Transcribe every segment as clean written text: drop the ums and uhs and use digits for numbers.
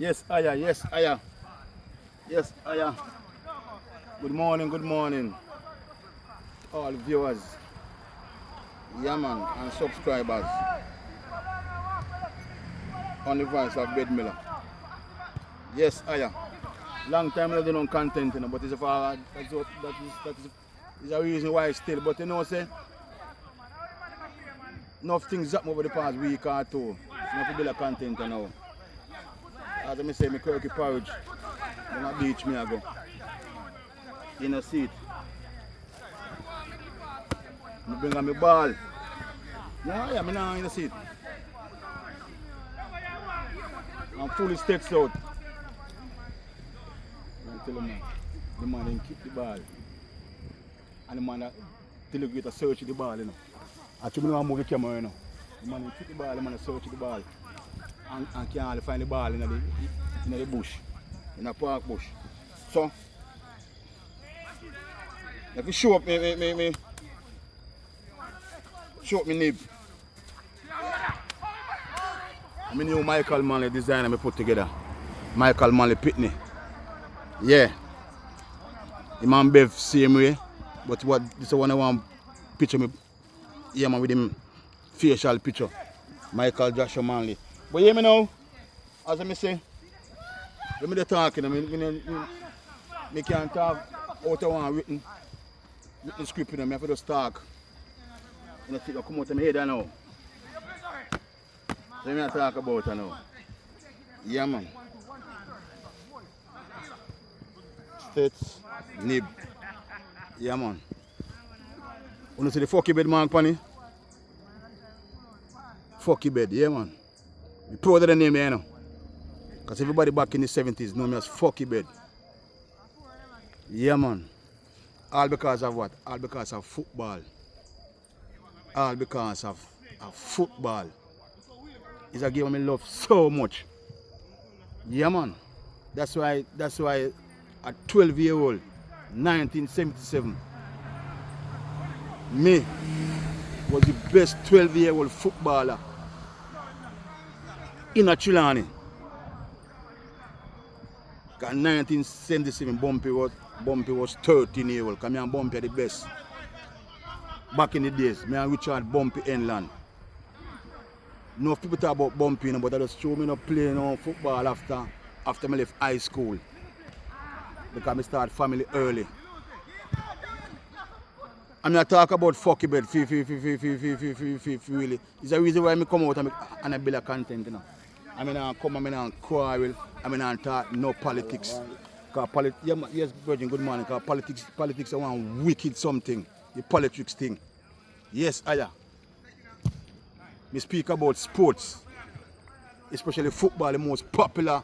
Yes, Aya, yes, Aya. Yes, Aya. Good morning. All viewers, yeah man, and subscribers on the voice of Bed Miller. Yes, Aya. Long time I don't do content, you know, but it's is a reason why still. But you know, say, enough things happen over the past week or two. It's not to build a content you now. As I say, my quirky porridge, on the beach me I go. In a seat. I bring on my ball. Yeah, I'm now in the seat. I'm fully stretched out. I tell him, the man didn't keep the ball. And the man deliberate to search the ball, you know. Actually, I want to move the camera, you know. The man didn't keep the ball, the man search the ball. And can't hardly find the ball in the bush, in the park bush. So, if you show up show up my nib. I mean, new Michael Manley design I put together. Michael Manley Pitney. Yeah. The man Bev same way. But what this one I want picture me. Yeah man with him facial picture. Michael Joshua Manley. But hear me now, as I say, when I talking, I can't talk out of one written script, I have to just talk. I think I come out of my head now. So I talk about it now. Yeah man. States, nib. Yeah man. Want to see the fucky bed mark, Panny? Fucky bed, yeah man. I'm proud of the name, you know. Because everybody back in the 70s know me as Fucky Bed. Yeah, man. All because of what? All because of football. All because of football. It's a game I love so much. Yeah, man. That's why at 12-year-old, 1977, me was the best 12-year-old footballer in a Chilani. 1977 Bumpy was 13 years old. Because me and Bumpy are the best. Back in the days, me and Richard Bumpy Enland. No people talk about Bumpy, you know, but I just show me not playing football after I left high school. Because I start family early. I'm not talk about Fucky Bed, really. It's the reason why I come out and I build a content, you know. I mean, I come, I mean, I quarrel, I mean, I talk no politics. Yes, Virgin, good morning. Because politics are one wicked something. The politics thing. Yes, Aya. We speak about sports, especially football, the most popular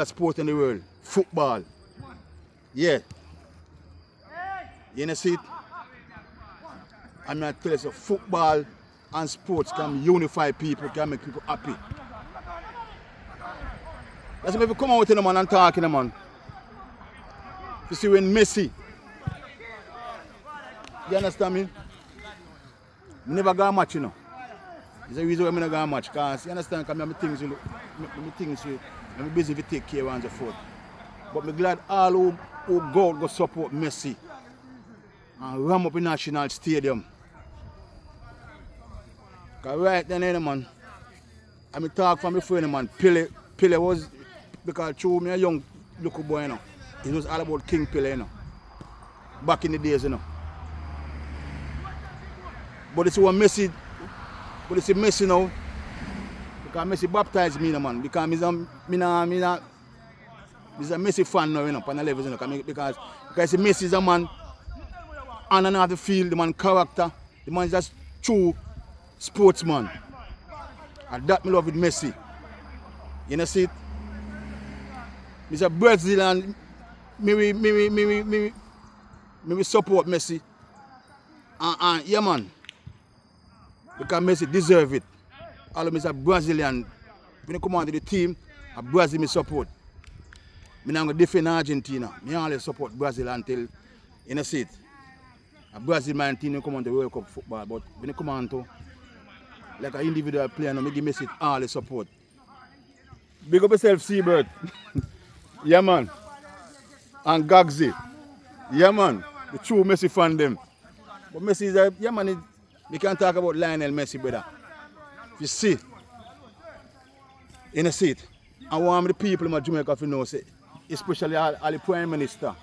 sport in the world. Football. Yeah. You know, see it? I'm going to tell you, so football and sports can unify people, can make people happy. That's why if you come out in the man and talk in the man. You see when Messi, you understand me? I never got a match, you know. It's the reason why I never got a match. Because you understand, because I have things I'm busy to take care of and so forth. But I'm glad all who go support Messi and ram up in National Stadium. Because right then, man, I talk from my friend, man, Pele was, because through me a young little boy, you know, it was all about King Pele, you know, back in the days, you know. But it's one Messi, Messi now, because Messi baptized me, you know, man, because I'm a Messi fan now, you know, on the levels, you know, because Messi is a man, on and off the field, the man character, the man is just true sportsman. And that me love with Messi. You know, see it? Mr. Brazil and me support Messi. And yeah man. Because Messi deserve it. All of Mr. Brazilian, when you come on to the team, Brazil me support. I'm not going to defend Argentina. I always support Brazil until, you know, see it? Brazil my team come on to World Cup football, but when you come on to like an individual player, I give Messi all the support. Big up yourself, Seabird. Yeah, man. And Gagsy. Yeah, man. The true Messi fan them. But Messi is a, yeah, man, we can't talk about Lionel Messi, brother. You see, in a seat. I want the people in Jamaica to know, say, especially all the Prime Minister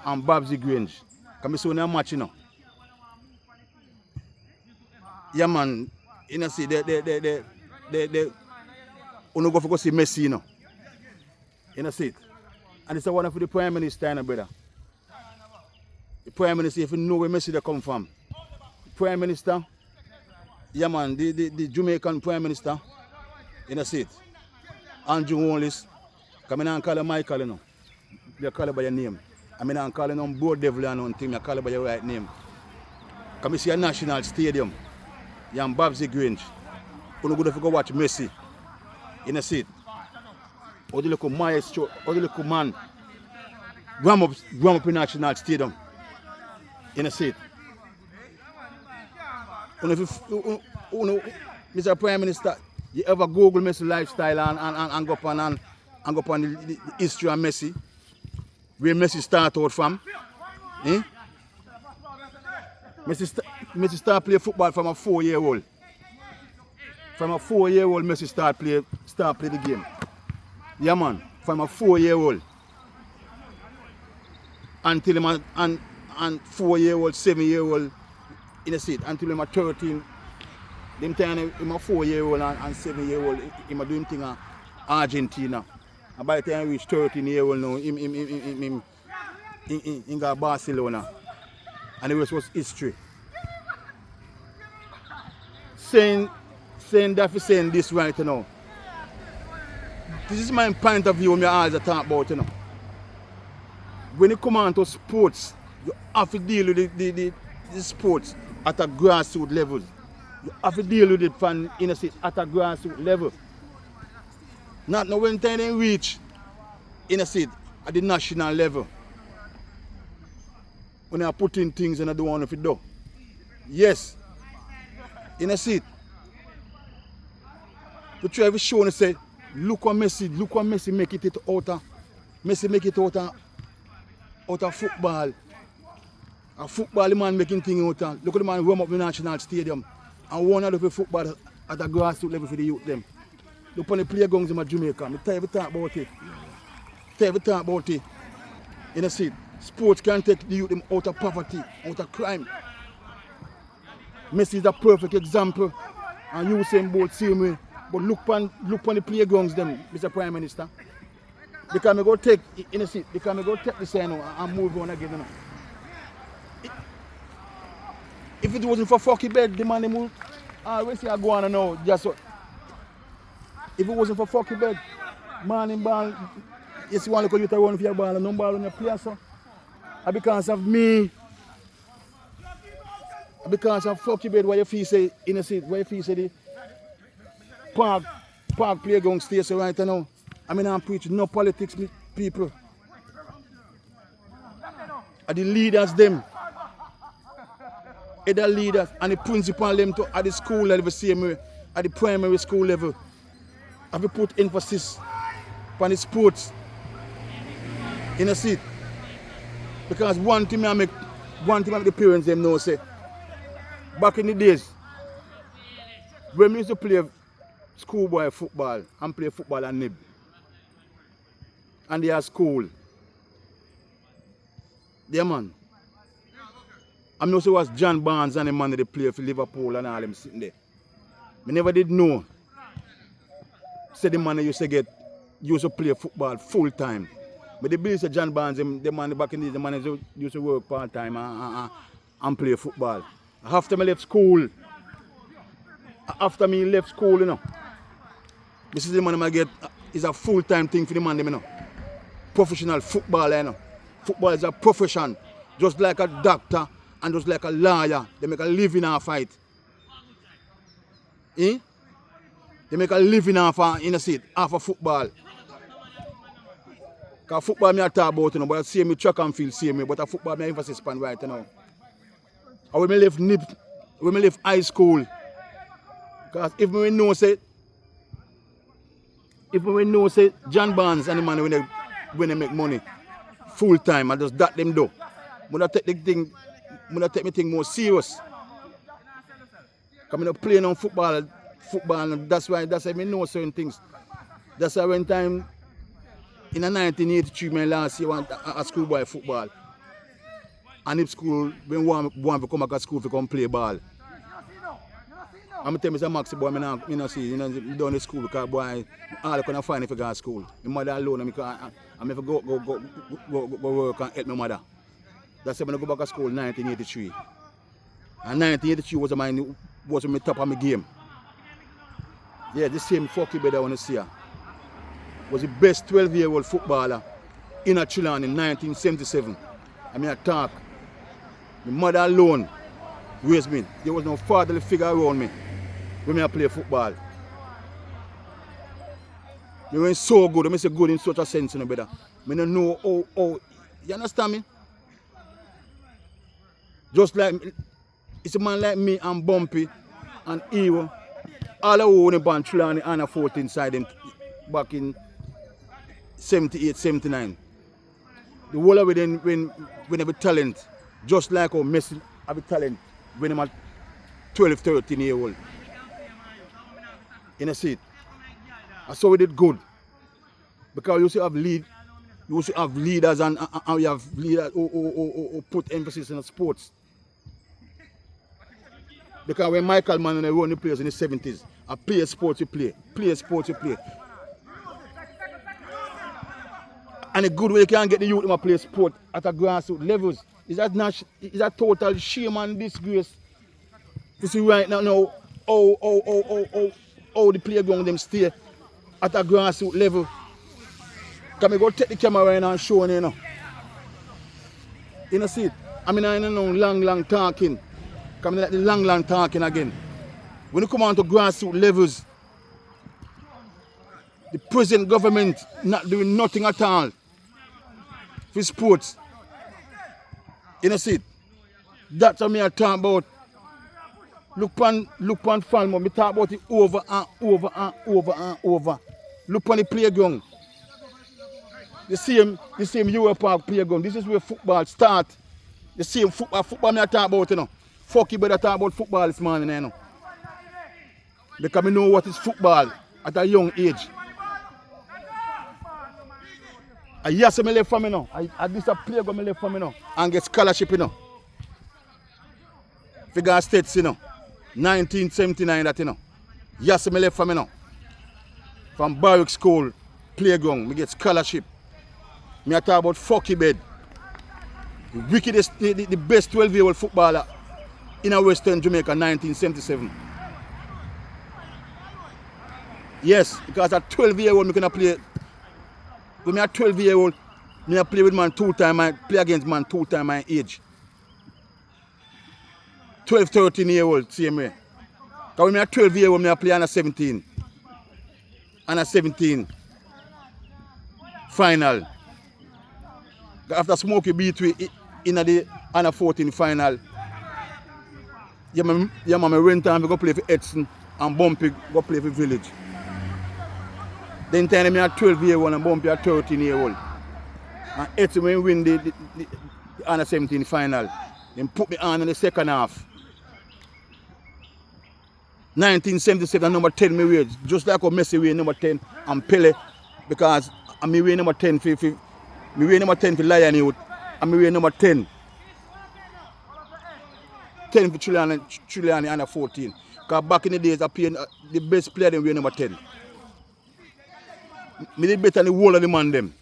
and Babsy Grange. Can we see a match, you know? Yeah, man, you know, see, they go for go see Messi, you know. You know, see it. And it's one of the Prime Minister, you know, brother. The Prime Minister, if you know where Messi they come from. The Prime Minister, yeah, man, the Jamaican Prime Minister, you know, see it. Andrew Wallis, come in and call him Michael, you know. They call him by your name. I mean, I'm calling him Board Devil and nothing, I call him by your right name. Come see a national stadium. You and Babsy Grange. You go to go watch Messi. You know, see it. Or the little maestro, or the little man. Ram up in national stadium. You know, see it. Mr. Prime Minister, you ever Google Messi lifestyle and go upon the history of Messi? Where Messi start out from? Eh? Messi start play football from a 4-year-old. From a 4-year-old, Messi start play the game. Yeah, man. From a 4-year-old until him and 4-year-old, 7-year-old in the seat until him a 13. Them time him a 4-year-old and 7-year-old. Him a doing thing in Argentina. And by the time he reach 13-year-old now, him got Barcelona. And the rest was history. Saying that for saying this right now. This is my point of view when I always talk about, you know. When you come on to sports, you have to deal with the sports at a grassroots level. You have to deal with it from innocent at a grassroots level. Not now when they reach innocent at the national level. When they are putting things and I don't want to do. Yes. Innocent. To try to show and say, look what Messi make it out of. Messi make it out of football. A football man making things out of. Look at the man warm up in the national stadium. And one of the football at a grassroots level for the youth them. Look on the playgrounds in Jamaica. I tell you talk about it. You know, see, sports can take the youth them out of poverty, out of crime. Messi is a perfect example. And you same both same way. But look on the playgrounds them, Mr. Prime Minister. Because I go take in a seat, because I go take the sign and move on again. You know. If it wasn't for fucking bed, the man move. We see I go on now, just so. If it wasn't for fucking bed, man in ball, you see one look at you to run for your ball and no ball on your place. So. And because of me, because of fucking bed, where you feel say in a seat, where you feel say the park playground stays right now. I mean, I'm preaching no politics, people. And the leaders, them. The leaders and the principal, them to, at the school level, the same way, at the primary school level. Have you put emphasis on the sports in a seat? Because one thing I make the parents them know say, back in the days, when we used to play schoolboy football and play football and nib. And they are school. Yeah, man. I'm not sure it was John Barnes and the man that play for Liverpool and all them sitting there. I never did know. Say the man used to play football full time. But the believe that John Barnes, the man back in the days, the man used to work part time and play football. After me left school, you know. This is the man I get is a full-time thing for the man, you know. Professional footballer, you know. Football is a profession, just like a doctor and just like a lawyer. They make a living off fight. Eh? They make a living off of football. Because football me I talk about, you know, but I see me track and field, see me, but a football me emphasis on right, you know. And when I left high school, because if we know say If we know say John Barnes and the man when they make money full time and just that them do. When I take the thing, when I take my thing more serious. Because I don't play on football, and that's why I know certain things. That's why when time in 1983, my last year a schoolboy football. And if school, when one to come back to school to come play ball. I'm tell me, Maxi boy, I don't see, down the school because boy, all I can find if I go to school. My mother alone, I'm never go work and help my mother. That's when I go back to school in 1983. And 1983 was my top of my game. Yeah, the same fucky better I want to see her. Was the best 12-year-old footballer in a Chilean in 1977. I mean, I talk. My mother alone raised me. There was no fatherly figure around me when I play football. They were so good. I say good in such a sense, brother. I don't know how. You understand me? Just like, it's a man like me and Bumpy and Ewa. All I own a band Trelawney and a 14 side them back in 78, 79. The whole of it when they have talent, just like how Messi have a talent when I'm 12, 13 years old. In a seat. I saw we did good. Because you used to have leaders and you have leaders who put emphasis on sports. Because when Michael Mann run the players in the 70s, I play sports you play. Play sports you play. And a good way you can get the youth to play sport at a grassroots levels. Is that total shame and disgrace? You see right now how the playground them stay at a grassroots level. Can we go take the camera in and show you know? You know see it? I mean I don't know long talking. Come like the long talking again. When you come on to grassroots levels, the present government not doing nothing at all for sports. You know see it? That's what I talk about. Look on Falmo, I talk about it over and over and over and over. Look on the playground. The same Europe Park playground. This is where football starts. The same football I talk about, you know. Fuck you better talk about football this morning, you know. Because I know what is football at a young age. I yes, I left from me now. I this a playground I left from me now. And get scholarship, you know. Figure States, you know. 1979 that, you know. Yes, I left from me now. From Barrack School, playground, I get scholarship. I talk about fucky bed. The wickedest, the best 12-year-old footballer in a Western Jamaica 1977. Yes, because at 12-year-old I can play. When I 12-year-old, I play with man 2 times, I play against man 2 times my age. 12, 13-year-old, same way. Because when I 12-year-old, I play under 17. Under 17 final. After Smokey beat we in the under 14 final. Yeah, my rent time we go play for Edson and Bumpy go play for Village. Then time I 12-year-old and Bumpy at 13-year-old. And Edson when win the under 17 final. Then put me on in the second half. 1977 number 10 me wear. Just like how Messi wear number 10 and Pele. Because I wear number 10 for me wear number 10 for Lion Youth. And me wear number 10. 10 for Trelawney under 14. Because back in the days I played the best player than wear number 10. Me did better than the whole of the man them.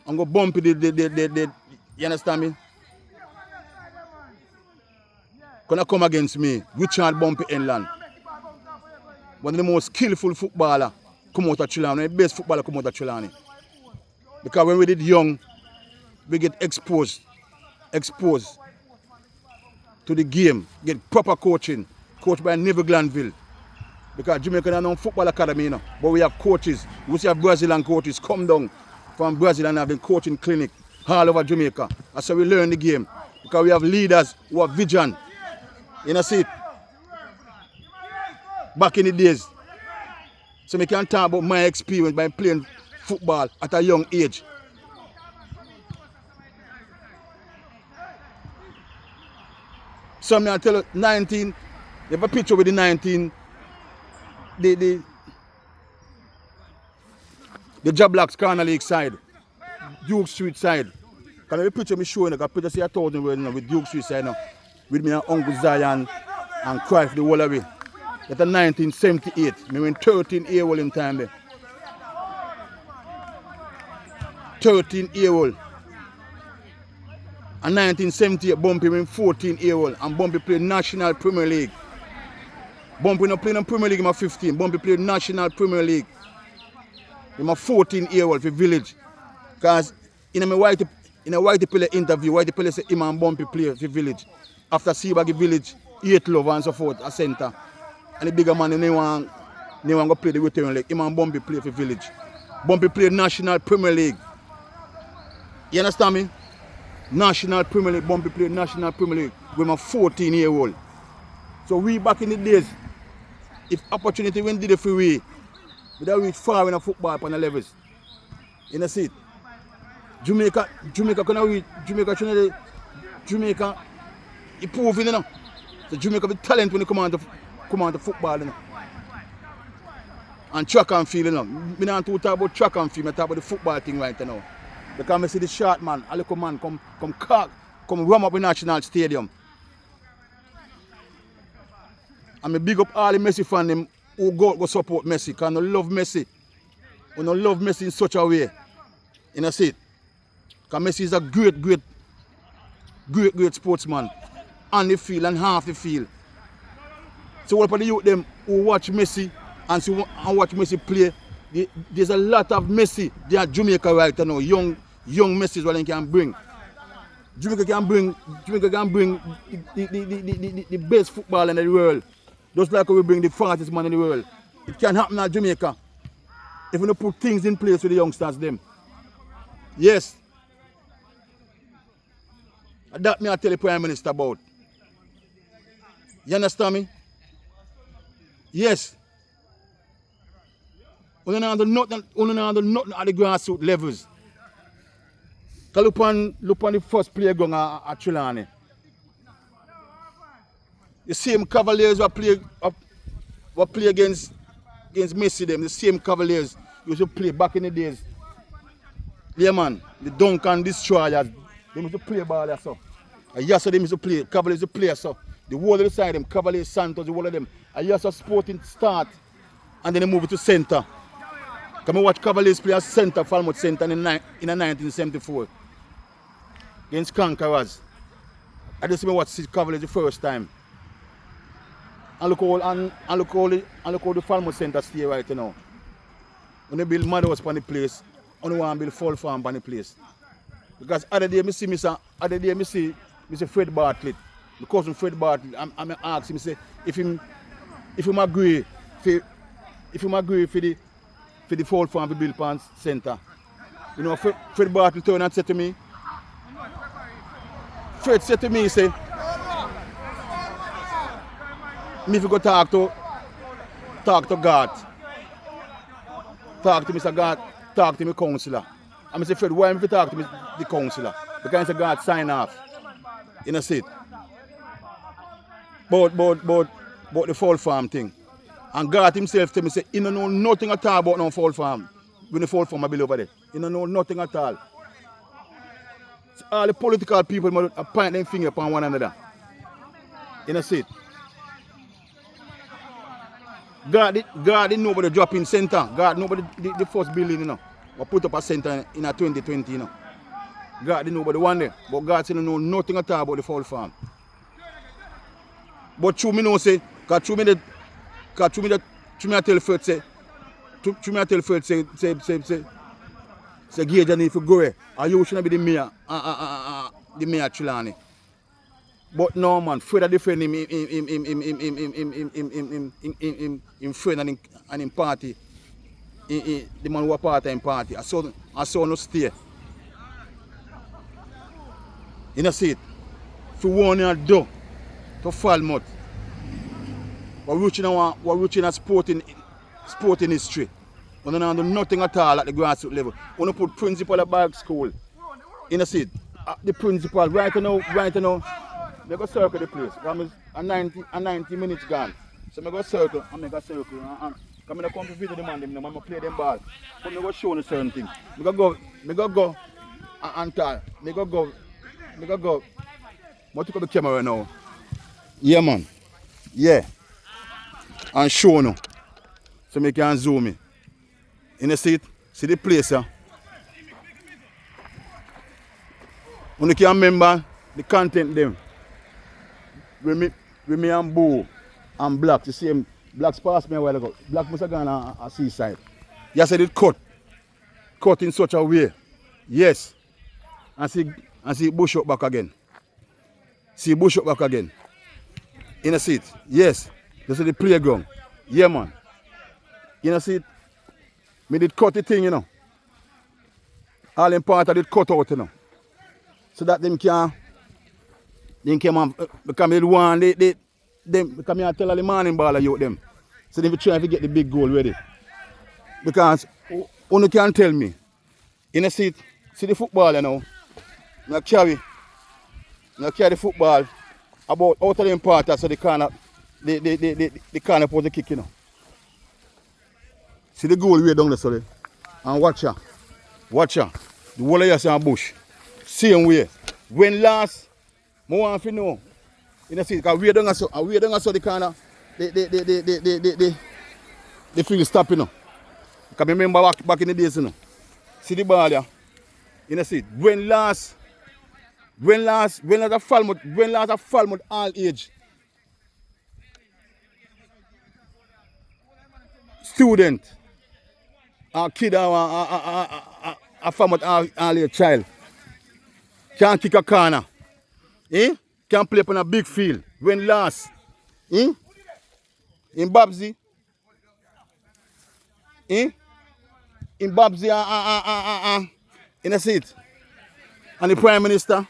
I'm going to bump the you understand me? Gonna come against me, Richard Bumpy Inland. One of the most skillful footballer come out of Trelawney, the best footballer come out of Trelawney. Because when we did young, we get exposed to the game, get proper coaching, coached by Neville Glanville. Because Jamaica is no football academy, you know, but we have coaches. We see have Brazilian coaches come down from Brazil and have been coaching clinic all over Jamaica. That's how we learn the game. Because we have leaders who have vision. You know, see it? Back in the days, So I can talk about my experience by playing football at a young age. So I tell you, 19, you have a picture with the 19, the Jablocks Corner League side, Duke Street side. Can I picture me showing? I can picture say 1,000 words with Duke Street side now, with me and Uncle Zion and Cruyff the whole away. That's a 1978. Me went 13 year old in time there. 13 year old. And 1978, Bumpy went 14 year old. And Bumpy played National Premier League. Bumpy not playing in Premier League in 15. Bumpy played National Premier League. I'm a 14 year old for Village. Because in a Whitey Pele interview, Whitey Pele said him and Bumpy play for Village. After Seabaggy Village, 8 Love and so forth, a centre. And the bigger man, they want to play the return leg. Him and Bumpy play for Village. Bumpy played National Premier League. You understand me? National Premier League, Bumpy played National Premier League when I'm 14 year old. So we back in the days, if opportunity when did it for we don't reach far in a football on the levels. You know see it? Jamaica can reach Jamaica improving, you know. So Jamaica be talent when it come on to football, you know. And track and field, you know. Me not talk about track and field, I talk about the football thing right now. Because I see the short man, a little man come warm up in National Stadium. And I big up all the Messi fans them who go support Messi. Because I love Messi. I love Messi in such a way. You know see it? Because Messi is a great sportsman. On the field and half the field. So what about the youth them who watch Messi and watch Messi play? There's a lot of Messi. They are Jamaica right now. Young Messi is what they can bring. Jamaica can bring the best football in the world. Just like we bring the fastest man in the world. It can happen at Jamaica. If we don't put things in place with the youngsters them. Yes. That me I tell the Prime Minister about. You understand me? Yes. We don't handle nothing at the grassroots levels. Look on the first player going at Trelawney. The same Cavaliers who play against Messi them, the same Cavaliers used to play back in the days. Yeah man, the dunk and destroyers, they used to play ball there so. And yes, they used to play, Cavaliers used to play so. The whole of the side them, Cavaliers, Santos, the whole of them. And yes, Sporting start and then they move it to centre. Come and watch Cavaliers play as centre, Falmouth Centre in 1974 against Conquerors. I just watch Cavaliers the first time. And look how the Falmouth Centre stay right now. When they build Madhouse on the place, only want to build Fall Farm on the place. Because other day I see Fred Bartlett, my cousin Fred Bartlett, I'm ask him say if him agree for the Fall Farm to build Pan Centre. You know, Fred Bartlett turned and said to me, Fred said to me, he said, me if you go talk to God, talk to Mr. God, talk to my councillor. And I say, Fred, why am I talk to the councillor? Because I God sign off. You know, see it? About the Fall Farm thing. And God himself tell me, say, he don't know nothing at all about no Fall Farm. When the Fall Farm I build over there. He don't know nothing at all. So all the political people point their finger upon one another. You know, see it? God didn't know about the drop-in centre. God knew about the first building, you know. We put up a centre in 2020, you know. God didn't know about the one there. But God said he don't know nothing at all about the Fall Farm. But true me know say, because true me I tell Fred say, say Gage need to go away. Or you shouldn't be the mayor Trelawney. But no man, Fred defend him in friend and in party. The man who a part in party. I saw no stay. You know see it? For 1 year do to Falmouth. We're reaching a sporting sporting history. We don't do nothing at all at the grassroots level. We don't put principal at Bark School. You know, see, the principal, right now, they go circle the place. I'm 90 minutes gone. So I go circle, and make a circle. And come to visit the man, I'm play them ball. But I go show them certain things. I go and tell. I go. What you got the camera now? Yeah, man. Yeah. And show no. So I can zoom in. You know, see it? See the place, huh? You can remember the content them. With me and Boo and Black, the same. Black's passed me a while ago. Black must have gone a seaside. You said it cut. Cut in such a way. Yes. And see bush up back again. See bush up back again. In a seat. Yes. This is the playground. Yeah, man. In a seat. Me did cut the thing, you know. All in part I did cut out, you know. So that them can because they want because I tell all the morning baller you them. So they try to get the big goal ready. Because you can tell me, in a seat, see the football, you know, I carry the football about out of them part so they can't put the kick, you know. See the goal way down there, sorry. And watch her. The whole of you see bush. Same way. When last, I want to know, you know, see, because we don't so the kind of the field stop, you know. Because I remember back in the days, you know. See the ball, yeah. You know, see, when last a Falmouth all age student, a kid, a Falmouth all age child can kick a corner, can play on a big field. When last, in Babsy, in a seat, and the Prime Minister,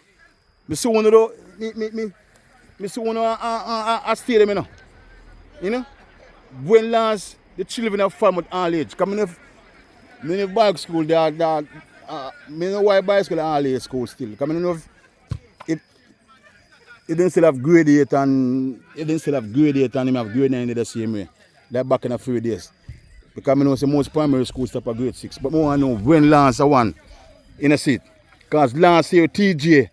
me see one of a stadium, you know. When last the children have Falmouth all age, come in Bark School, me know why Bark School all age school still. Come in it didn't still have grade 8 and him have grade 9 in the same way. Like back in a few days. Because I know most primary schools stop at grade 6. But I want to know when last I won in a seat. Because last year TJ,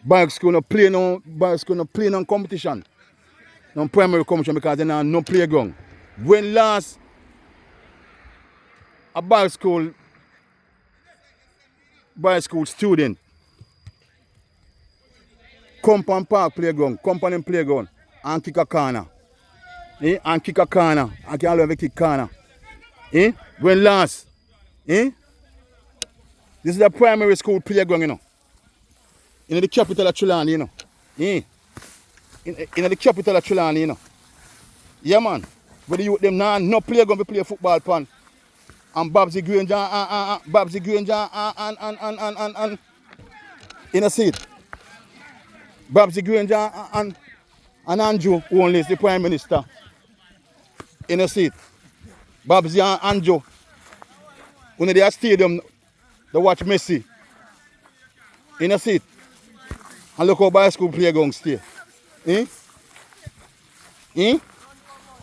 Bark School no play no competition. No primary competition because they have no playground. When last a Bark School student Company Park playground, company playground, and kick a corner. And kick a corner. And can always kick corner. When last, this is the primary school playground, you know. In the capital of Trelawny, you know. In the capital of Trelawny, you know. Yeah, man. But the youth them now no playground to play football pan. And Babsy Granger and in a seat. Babsy Granger and Andrew only is the Prime Minister. In a seat. Babsy and Andrew. When they are stadium, they watch Messi. In a seat. And look how bicycle playground stay. And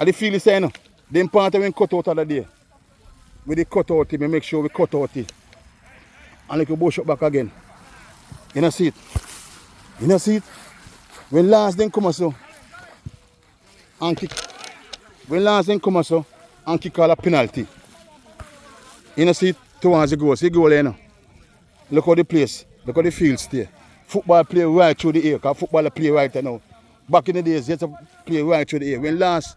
the field is saying, the important when cut out of the day. With the cut out it, we make sure we cut out it. And like you bush up back again. In a seat. In a seat. When last then come so and kick. When last then come so and kick all a penalty. In a seat towards the goal. See the goal there now. Look how the place. Look how the field stay. Football play right through the air. Because football play right now. Back in the days, they had to play right through the air. When last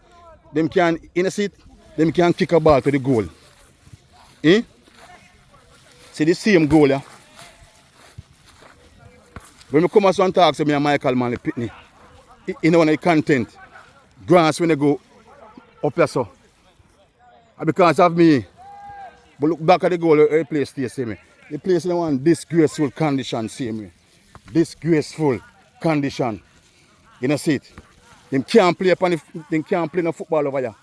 them can in a seat, them can kick a ball to the goal. See the same goal, yeah? When we come and talk to me and Michael man, Pitney, you know, the content, grass when they go up there so. And because of me, but look back at the goal, the place stay same way. The place in one disgraceful condition same way. Disgraceful condition. You know, see it. They can't play no football over here.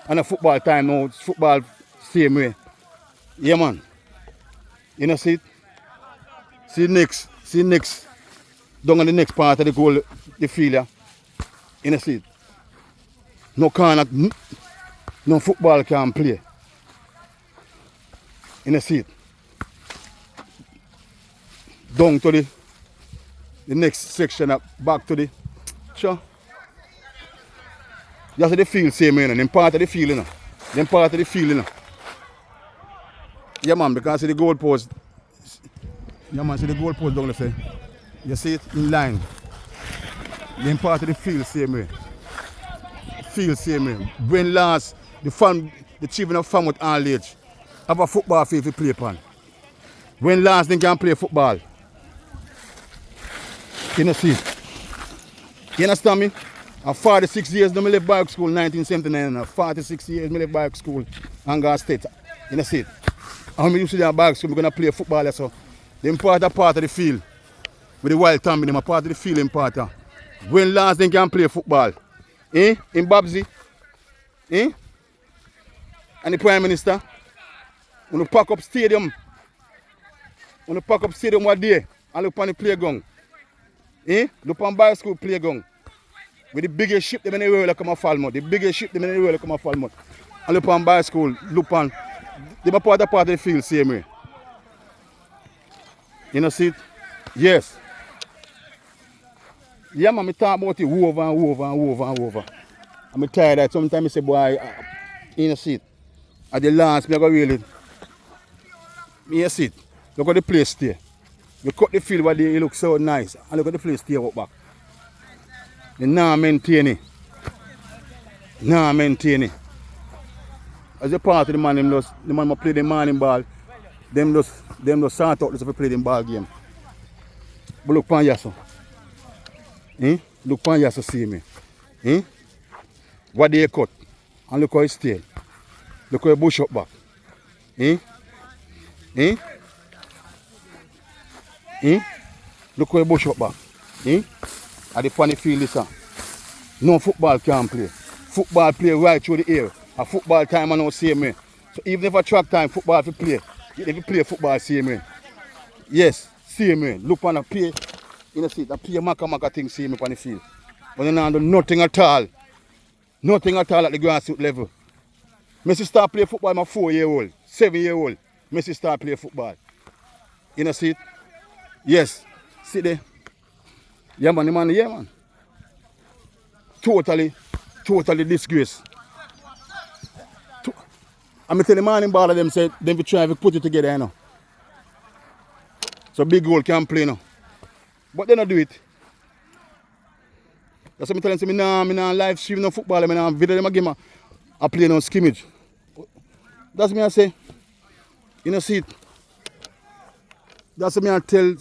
And a football time now, it's football same way. Yeah, man. You know, see it? See next. Down on the next part of the goal, the field, yeah. You know, see it? No corner, no football can play. You know, see it? Down to the next section, back to the, sure. That's the field same way, you know. Them part of the field, you know. Them part of the field, you know. Yeah, man, because see the goal post. Yeah, man, see the goal post down there. You see it in line. Them part of the field same way. Field same way. When last, the children of farm with all age have a football field to play upon. When last they can play football. You know, see. You understand me? I'm 46 years, I left Bike School in 1979. And 46 years, I left Bike School and Ghana State. You know, see. And when we used to do Bike School, we're going to play football. So, they're part of the field. With the wild time, they're part of the field in part of. When last they can play football? Eh? In Babsy? Eh? And the Prime Minister? When you pack up stadium what day? And look on the playground. Eh? Look on Bike School playground. With the biggest ship them in the world come a Falmouth. The biggest ship them in the world come a Falmouth. And look on Bike School, look on. They are part of the field same way. You know, see it? Yes. Yeah, man, I talk about it over. I'm tired of that. Sometimes I say, boy, you know, see it. At the last, I go really. You see it. Look at the place there. You cut the field where it looks so nice. And look at the place there up back. They now maintain it. As a part of the man, the man play the morning ball. Them just sort out to play the ball game. But look pan yaso. Look pan yaso see me. What they cut. And look how it stay. Look how it bush up back. Look how it bush up back. At the funny field this. No football can play. Football play right through the air. A football time and no same way. So even if a track time, football to play. If you play football same way. Yes, same way. Look on a play. You know, see, the play maka thing same way on the field. But you don't do nothing at all. Nothing at all at the grassroots level. Messi start play football at 4-year-old, 7-year-old. Messi start play football. You know, see it? Yes. See there. Yeah, man. Yeah, man. Totally disgrace. I'm telling the man in ball of them say them try to put it together, you know. So big goal can play now. But they don't do it. That's what I'm telling them. I live stream no football, I video them again. I play no scrimmage. That's me I say. You know, see it. That's what I tell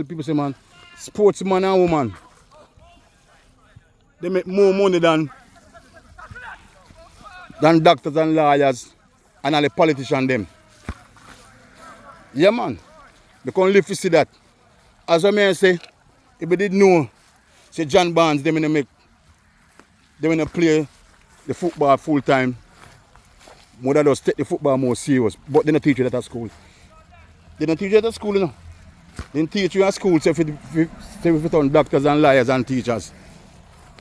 people say, man, sportsman and woman, they make more money than doctors and lawyers and all the politicians them. Yeah, man. They can't live to see that. As I may say, if we did know, say John Barnes, they will play the football full time. Mother does take the football more serious. But they don't teach you that at school. They don't teach you that at school, you know. They don't teach you at school, say if on doctors and lawyers and teachers.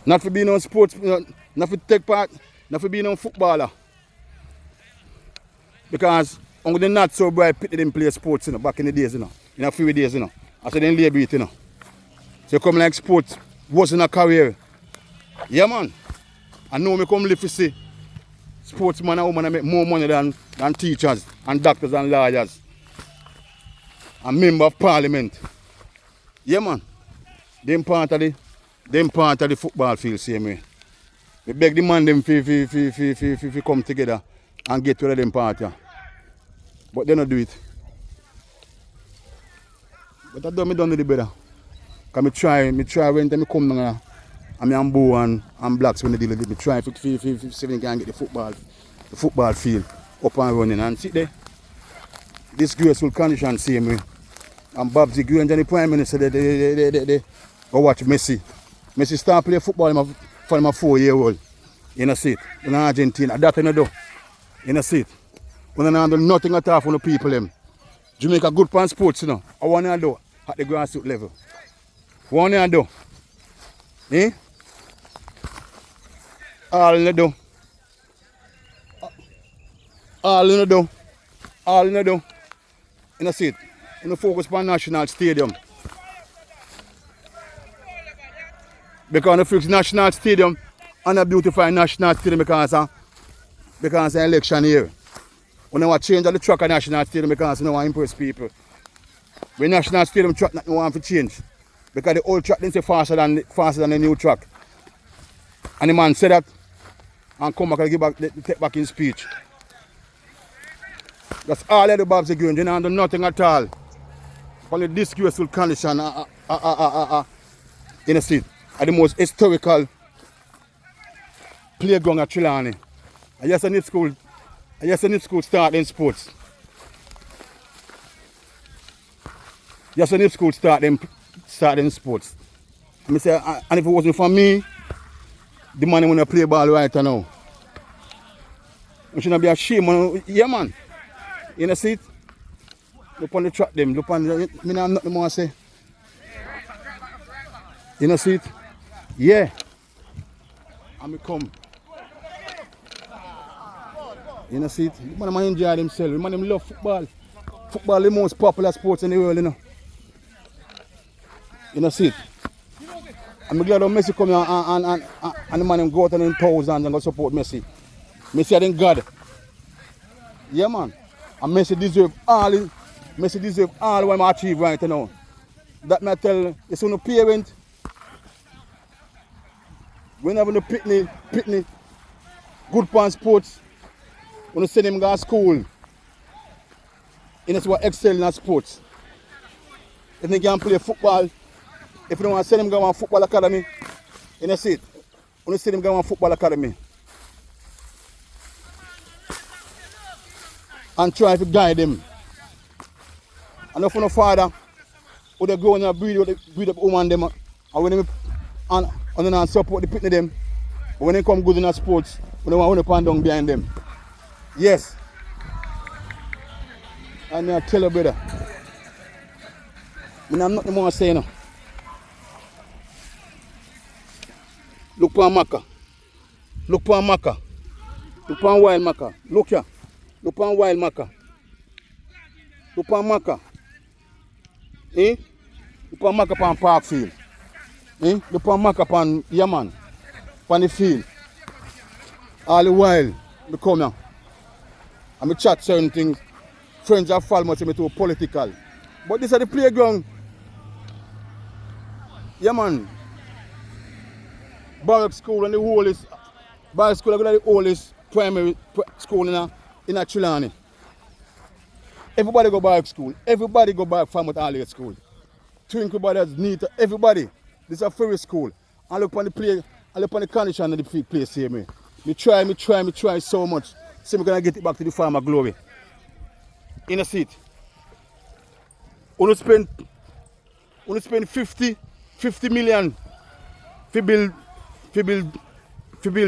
Not for being on sports, not for take part, not for being on footballer. Because on the not so bright pit they didn't play sports, you know, back in the days, you know. In a few days, you know. I said they didn't label it, you know. So come like sports wasn't a career. Yeah, man. I know me come live to see sportsmen and women make more money than teachers and doctors and lawyers. And member of parliament. Yeah, man. Them part of the football field same way. We beg the man them to come together and get rid of them part. Yeah. But they don't do it. But I don't do the better. Because I try when I come down and I'm Bo and Blacks when they deal with it. I try to see if they can get the football field up and running and sit there. This graceful condition same way. And Babsy Green and the Prime Minister they go watch Messi. Messi start play football from a 4-year-old. You know see it. In Argentina, that you do. You know see it. We don't do nothing at all for the people them. Jamaica good pan sports, you know. I want to do at the grassroots level. What want to do? Eh? All you do. All you do. All you do. You know see it. You know focus on national stadium. Because the fix national stadium and a beautify national stadium because the election here. We don't want to change the track of national stadium because we don't want to impress people. When national stadium track we want to change. Because the old track didn't say faster than the new track. And the man said that and come back and give back take back his speech. That's all of the Babs again. They don't do nothing at all. Only disgraceful condition in the seat. At the most historical playground at Trelawney. I just need school start in sports. Yes, I need school start in sports. I say, and if it wasn't for me, the man when I play ball right now. I shouldn't be ashamed. Yeah, man. You know, see it? Look on the track them. Look on the. I mean, I'm not the more say. You know, see it? Yeah. And I come. You know, see it? The man enjoy themselves. The man love football. Football is the most popular sport in the world, you know. You know, see it? I'm glad that Messi come here and the man go out in thousands and go support Messi. Messi is God. Yeah, man. And Messi deserve all what I achieve right now. That may tell it's on the parent. Whenever the pitney, good pan sports, when you send him to school, and it's what excel in sports. If they can play football, if you don't want to send him to a football academy, you know see it. When you send him to a football academy. And try to guide them. And if no father, would they go and breed up woman them, and when they and then support the pitney them, but when they come good in sports, we don't want to pan down behind them. Yes. And I tell you, brother, I'm not the more saying no. Look for Maka. Look for Maka. Look for wild Maka. Look here. Look for wild Maka. Look for Maka. Eh? Look for Maka on park field. Eh? Look for Maka on Yaman. On the field. All the while, I come here. And I chat certain things. Friends have fall much too political. But this is the playground. Yeah, man. Barrack school and the oldest. Barrack school is the oldest primary school in Trelawney. Everybody go Barrack school. Everybody go Barrack Farmouth All school. Twinkle Brothers, Nita, everybody. This is a free school. I look on the play, I look on the condition of the place here. Me try so much. So I'm gonna get it back to the farmer glory. In a seat. Only spend 50 million to build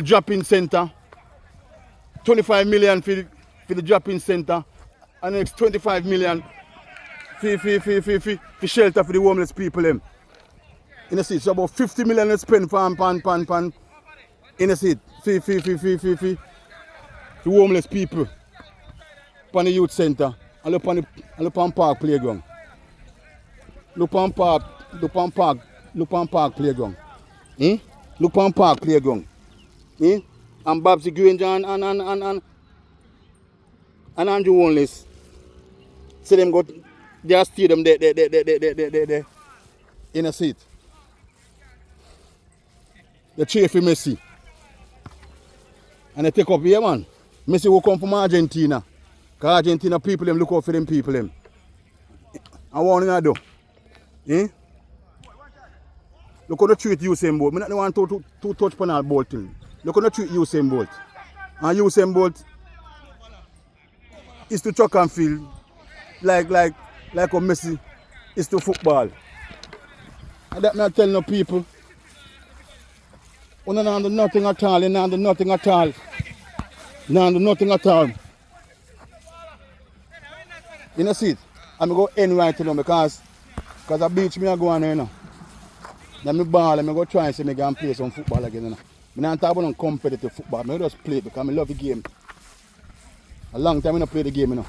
drop-in center. 25 million for the drop-in center. And the next 25 million for shelter for the homeless people. In a seat. So about 50 million to spend pan. In a seat. For the homeless people. On the youth center. And look on park playground. Look on park playground. Eh? Look on park playground. Eh? And Babsy Granger and Andrew Onless. See them go their stadium there in a seat. They cheer for Messi. And they take up here, man. Messi will come from Argentina. Because Argentina people them look out for them people them. I want to do. Eh? Look how they treat Usain Bolt. I don't want to touch upon that Bolt thing. Look how they treat Usain Bolt. And Usain Bolt is to track and field like how Messi is to football. And that me tell no people. You don't do nothing at all. You don't do nothing at all. You don't do nothing at all. You know see it? I'm going to end right now because the beach me I go on there, you know. Then I ball and I go try and see me can play some football again, you know. I don't talk about competitive football. I just play it because I love the game. A long time I don't play the game, you know.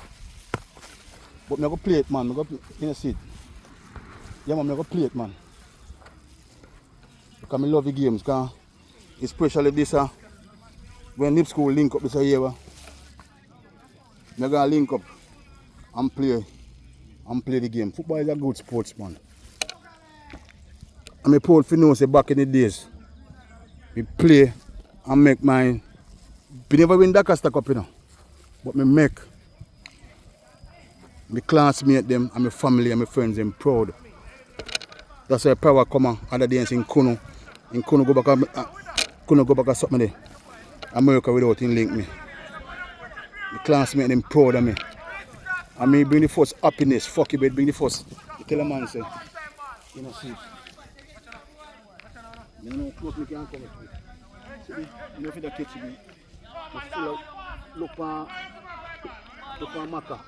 But I go play it, man. I go play, you know see it? Yeah, man, I go play it, man. Because I love the games, because especially this, when Nip School link up this year, I'm going to link up and play the game. Football is a good sports, man. I'm a proud for know, say back in the days, we play and make mine. We never win that Costa Cup, you know. But me make my classmates them and my family and my friends them proud. That's why power come on other days in Kuno. In Kuno go back and something there. America without him link me. My classmates them proud of me. And me bring the first happiness. Fuck you, but bring the first. You tell a man say, you know see. You know close me can come to it. See, you know if you catch me. You full out look on Maka.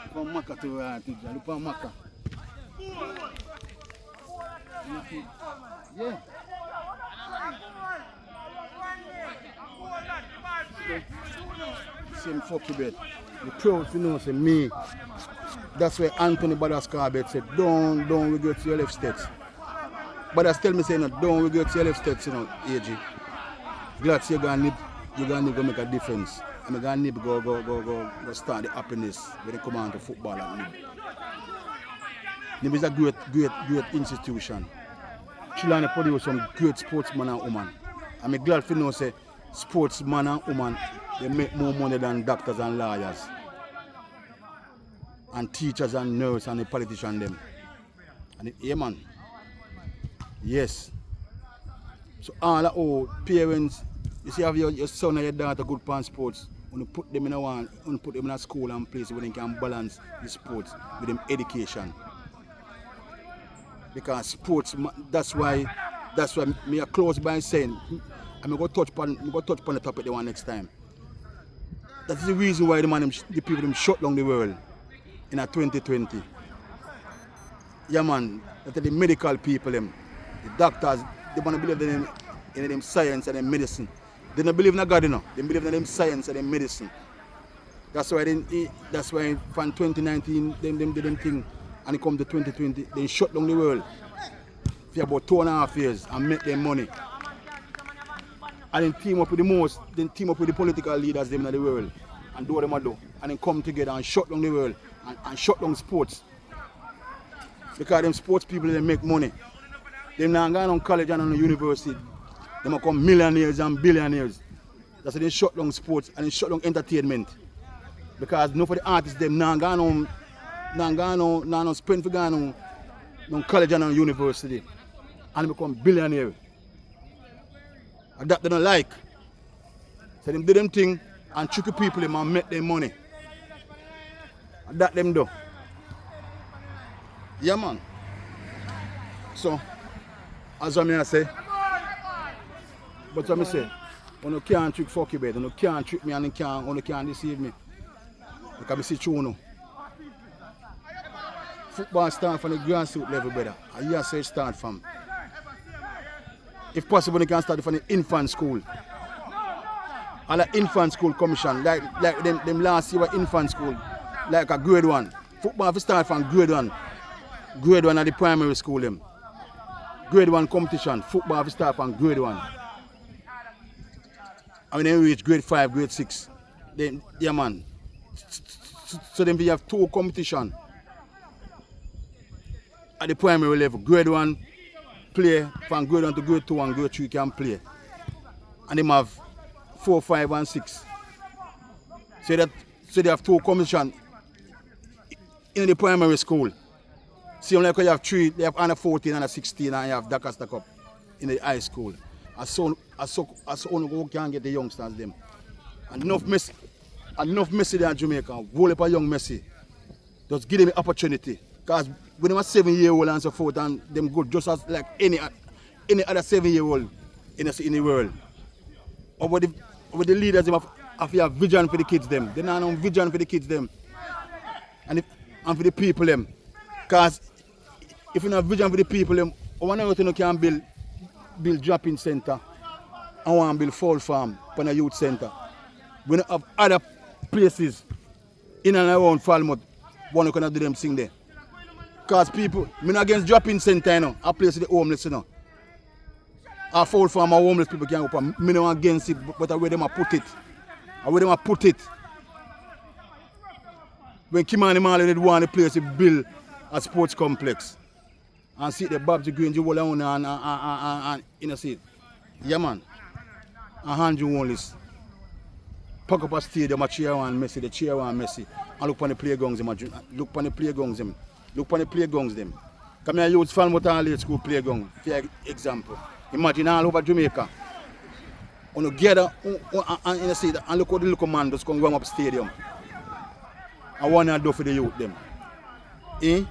Look on Maka to look on Maka. Yeah. Same fucking bed. The proud to know say me. That's why Anthony Badascarbet said, don't regret your left steps. But I still me say no, don't regret your left steps, you know, AG. Glad you're gonna go make a difference. I'm gonna nib go start the happiness when they come on to football and nib. Nib is a great institution. Chile produce some great sportsmen and women. I'm glad to know say sportsmen and women they make more money than doctors and lawyers. And teachers and nurses and the politicians them. And yeah man. Yes. So all the old parents, you see have your son or your daughter good pan sports, when you put them in a school and place where they can balance the sports with them education. Because sports, that's why me are close by saying I'm going to touch upon the topic the one next time. That's the reason why the people them shut down the world in 2020. Yeah man, that the medical people them, the doctors, they want to believe in them science and them medicine. They don't believe in God, you know. They believe in them science and them medicine. That's why from 2019 them did them thing and it come to 2020, they shut down the world for about 2.5 years and make them money. And then team up with the political leaders them in the world and do what they do. And then come together and shut down the world and shut down sports. Because them sports people they make money. They now go on college and on university. They become millionaires and billionaires. That's why they shut down sports and they shut down entertainment. Because none of the artists them now go on spend for going on college and on university. And they become billionaires. And that they don't like. So they do them thing and trick people them and make them money. And that them do. Yeah man. So as I say, but what I say, you can't trick fuck you bed, you can't trick me and you can't deceive me. Because I see true now. Football starts from the grassroots level, brother. And you say start from. If possible, you can start from the infant school. And the infant school commission, like them last year infant school, like a grade 1. Football if start from grade 1. Grade 1 at the primary school them. Grade 1 competition, football if start from grade 1. And when they reach grade 5, grade 6, then yeah man. So then we have 2 competition at the primary level. Grade 1 play from grade 1 to grade 2 and grade 3 can play. And they have 4, 5 and 6. So they have 2 competition in the primary school. See like you have 3, they have under 14 and 16 and you have Dakasta Cup in the high school. As soon who can get the youngsters them. And enough Messi there in Jamaica, whole up a young Messi. Just give them the opportunity. Because when they were 7-year-old and so forth and them good just as like any other 7-year-old, in the world. Over the leaders them have to have vision for the kids them. They don't have vision for the kids them. And for the people them. Because if you don't have vision for the people them, one of you can build drop-in center and want to build fowl farm for a youth center. We don't have other places in and around Falmouth one who can do them thing there. Because people, I'm not against drop-in center, you know, a place for the homeless, you know. A fowl farm or homeless people can open. I'm not against it, but the way them put it. The way them put it. When Kimani Marley did want a place to build a sports complex. And see the Babs Green, you will and you know, see it. Yeah, man. And hand you one list. Pack up a stadium, a cheer one Messi, the cheer one Messi. And look on the playgrounds, look on the playgrounds, look on the playgrounds. Come here, youth fan with all school playground, for example. Imagine all over Jamaica. On together, and you see that, and look how the little man just come warm up stadium. I want to do for the youth them. Eh?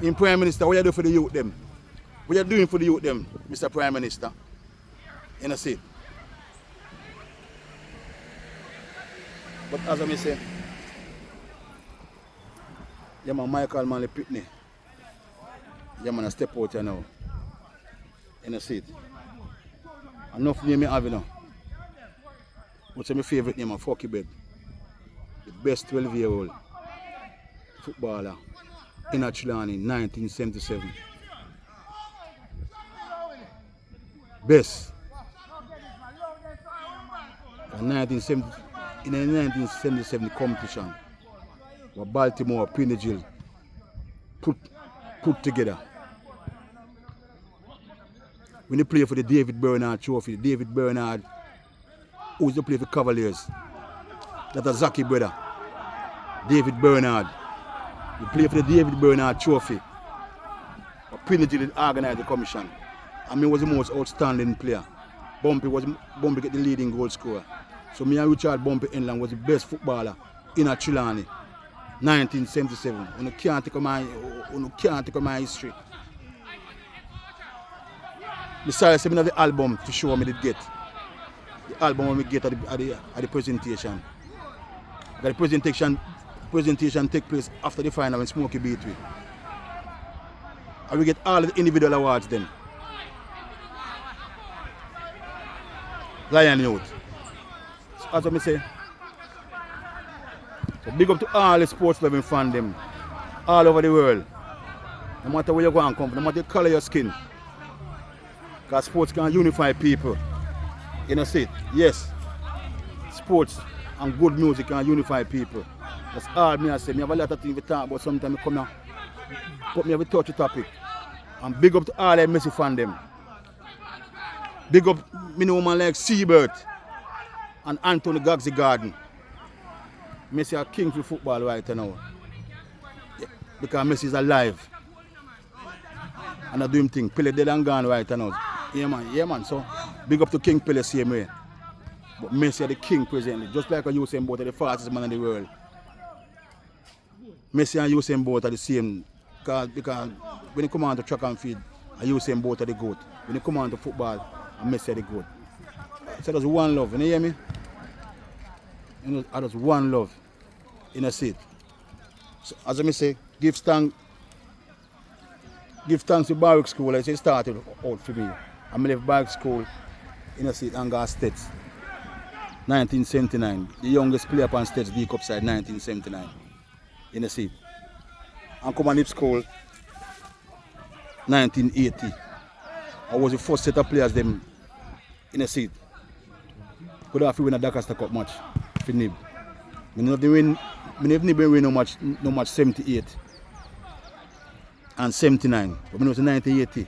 In Prime Minister, what you do for the youth them? What you doing for the youth them, Mr. Prime Minister? You know, see. But as I say, yeah, man, Michael Manley Pitney. Yeah, man, I step out here now. You know, see it. Enough name I have, you know. What's my favorite name? Fucky Bed. The best 12-year-old footballer in Chilani in 1977. Best. In the 1977 competition, what Baltimore, Pinagil put together. When they play for the David Bernard Trophy, David Bernard, who used to play for Cavaliers, that's a Zaki brother, David Bernard. He played for the David Bernard Trophy. But Pinagil organized the commission. And he was the most outstanding player. Bumpy get the leading goal scorer. So me and Richard Bumpy Inland was the best footballer in Chilani, 1977. You can't take my history. Besides, I have the album to show me the get. The album when we get at the presentation. The presentation take place after the final when Smokey beat me. And we get all the individual awards then. Lion Youth. So as I say, so big up to all the sports loving fans them all over the world. No matter where you go and come from, no matter the color of your skin. Because sports can unify people. You know, see it? Yes. Sports and good music can unify people. That's all me I say. I have a lot of things to talk about. Sometimes I come here, but me have a touchy topic. And big up to all the Messi fans them. Big up me know man like Seabird and Anthony Gagsy Garden. Messi are king for football right now. Yeah, because Messi is alive. And I do him thing. Pele dead and gone right now. Yeah man. So big up to King Pele same way. But Messi are the king presently. Just like Usain Bolt are the fastest man in the world. Messi and Usain Bolt are the same. Because when you come on to track and field, Usain Bolt are the GOAT. When you come on to football, Messi are the GOAT. So there's one love, you hear me? You know, there's one love in a seat. So as I say, give thanks to Barrack School as it started out for me. I left Barrack School in a seat and got States. 1979. The youngest player upon States D Cup side 1979. In a seat. And come on school 1980. I was the first set of players them in a seat. Could have to win a Doncaster Cup match for Nib. I never win no match 78 and 79. But when it was in 1980,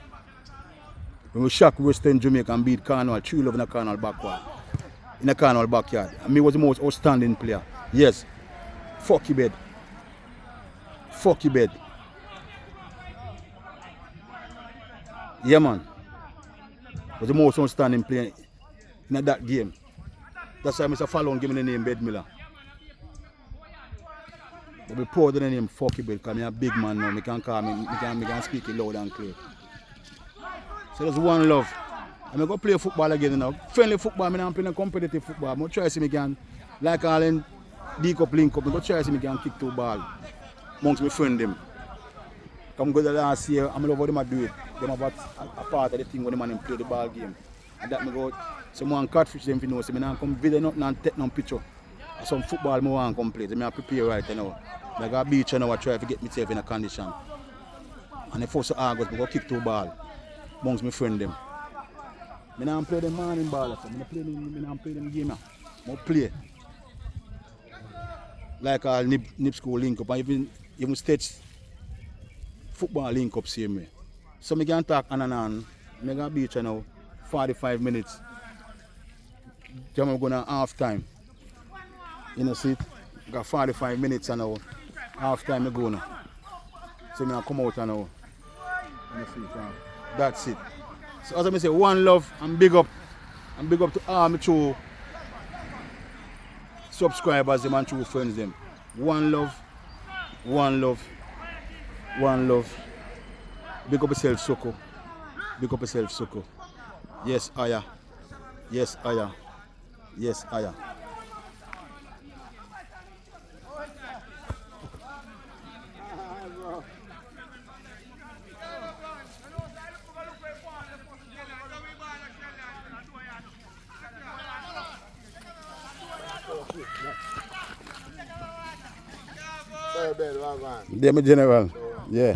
when we shocked Western Jamaica and beat Carnival 3-0 in a Carnival backyard. In a Carnival backyard. And me was the most outstanding player. Yes. Fucky Bed. Yeah man. Was the most outstanding player in that game. That's why Mr. Fallon gave me the name Bed Miller. But we proud of the name Fucky Bed because I'm a big man now. I can call me, I can speak it loud and clear. So there's one love I'm go play football again now. Friendly football, I'm not playing competitive football. I'm try to see me can, like all in D-Cup, Link Cup, I'm try to see me can kick 2 balls amongst my friend them. Come go the last year, I'm love how them do it. Them have a part of the thing when the man play the ball game. And that me go, someone catfish them if you know, so I don't come video nothing and take no picture. Some football I want to come play, so I prepare right now. I go beach and I try to get myself in a condition. And the first August, I go kick 2 balls amongst my friend them. I don't play the morning ball, I don't play them game. I play. Like all nip school link up, and even stage football link up same way. So I can talk on and on. I go beach now, 45 minutes. Then I'm going to half time. You know, see, I got 45 minutes and now, half time I go now. So I come out and now. You see, that's it. So as I say, one love and big up to all my true subscribers them and true friends them. One love, one love, one love. Big up yourself, Soko. Big up yourself, Soko. Yes, Aya. Yes, Aya. Yes, Aya. They're my general. Yeah.